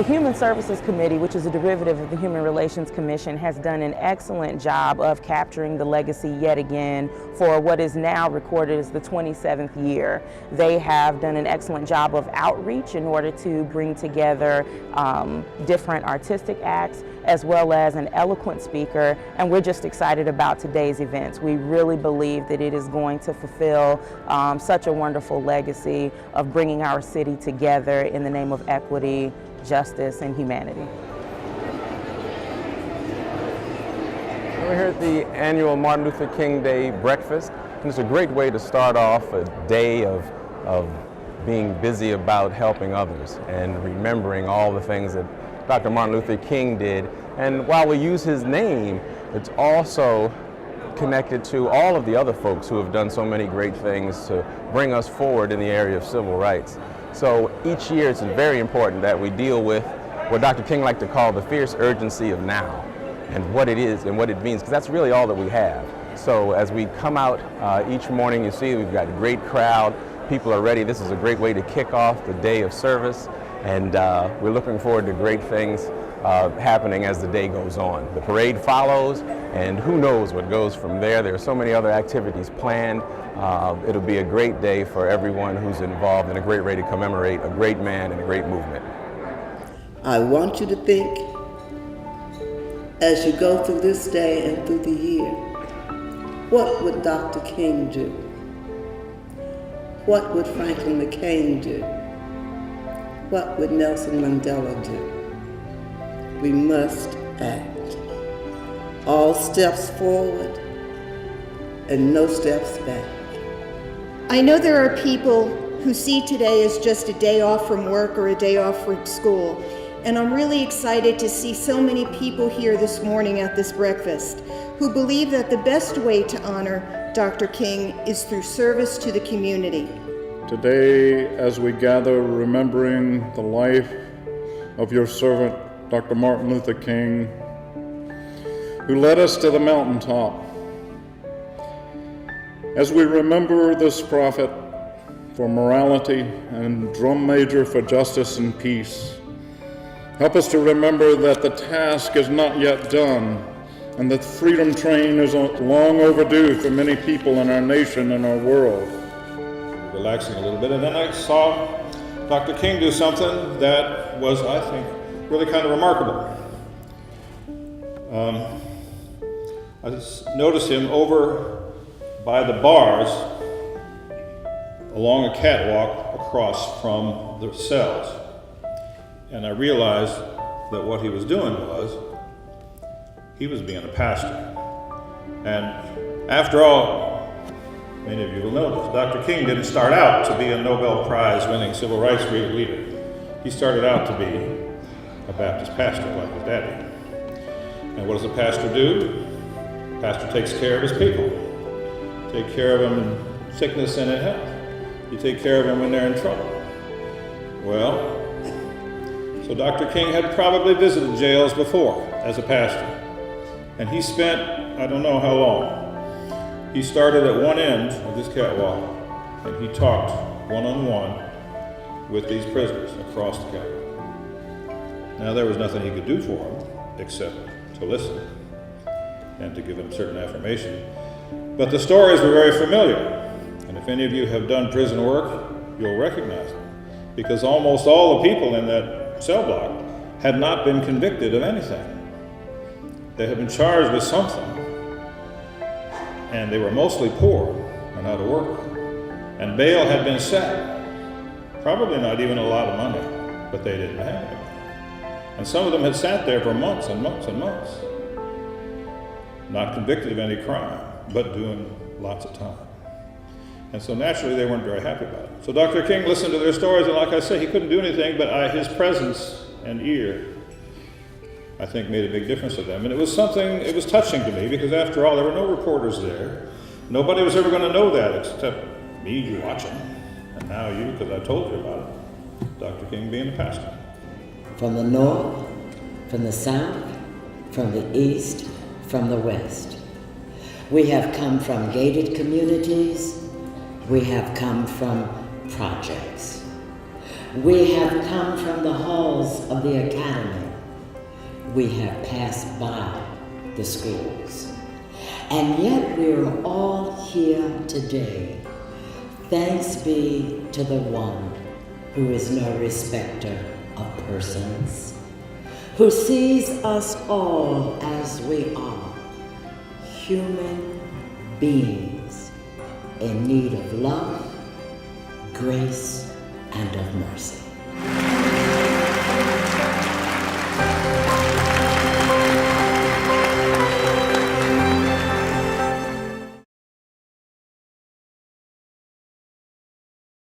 Human Services Committee, which is a derivative of the Human Relations Commission, has done an excellent job of capturing the legacy yet again for what is now recorded as the 27th year. They have done an excellent job of outreach in order to bring together different artistic acts as well as an eloquent speaker, and we're just excited about today's events. We really believe that it is going to fulfill such a wonderful legacy of bringing our city together in the name of equity, justice, and humanity. We're here at the annual Martin Luther King Day breakfast, and it's a great way to start off a day of being busy about helping others and remembering all the things that Dr. Martin Luther King did. And while we use his name, it's also connected to all of the other folks who have done so many great things to bring us forward in the area of civil rights. So each year it's very important that we deal with what Dr. King liked to call the fierce urgency of now, and what it is and what it means, because that's really all that we have. So as we come out each morning, you see we've got a great crowd. People are ready. This is a great way to kick off the day of service, and we're looking forward to great things happening as the day goes on. The parade follows, and who knows what goes from there. There are so many other activities planned. It'll be a great day for everyone who's involved, and a great way to commemorate a great man and a great movement. I want you to think, as you go through this day and through the year, what would Dr. King do? What would Franklin McCain do? What would Nelson Mandela do? We must act. All steps forward and no steps back. I know there are people who see today as just a day off from work or a day off from school, and I'm really excited to see so many people here this morning at this breakfast who believe that the best way to honor Dr. King is through service to the community. Today, as we gather remembering the life of your servant, Dr. Martin Luther King, who led us to the mountaintop, as we remember this prophet for morality and drum major for justice and peace, help us to remember that the task is not yet done, and that the freedom train is long overdue for many people in our nation and our world. Relaxing a little bit, and then I saw Dr. King do something that was, I think, really kind of remarkable. I just noticed him over by the bars along a catwalk across from the cells, and I realized that what he was doing was he was being a pastor. And after all, many of you will know this, Dr. King didn't start out to be a Nobel Prize winning civil rights leader. He started out to be a Baptist pastor like his daddy. And what does a pastor do? A pastor takes care of his people. Take care of them in sickness and in health. You take care of them when they're in trouble. Well, so Dr. King had probably visited jails before as a pastor. And he spent, I don't know how long. He started at one end of this catwalk, and he talked one-on-one with these prisoners across the catwalk. Now, there was nothing he could do for them except to listen and to give them certain affirmation. But the stories were very familiar, and if any of you have done prison work, you'll recognize them, because almost all the people in that cell block had not been convicted of anything. They had been charged with something, and they were mostly poor and out of work, and bail had been set, probably not even a lot of money, but they didn't have it. And some of them had sat there for months and months and months, not convicted of any crime, but doing lots of time. And so naturally they weren't very happy about it. So Dr. King listened to their stories, and like I said, he couldn't do anything, but his presence and ear, I think, made a big difference to them. And it was touching to me, because after all, there were no reporters there. Nobody was ever going to know that except me, you watching, and now you, because I told you about it. Dr. King being the pastor. From the north, from the south, from the east, from the west. We have come from gated communities. We have come from projects. We have come from the halls of the academy. We have passed by the schools. And yet we are all here today. Thanks be to the one who is no respecter of persons, who sees us all as we are, human beings in need of love, grace, and of mercy.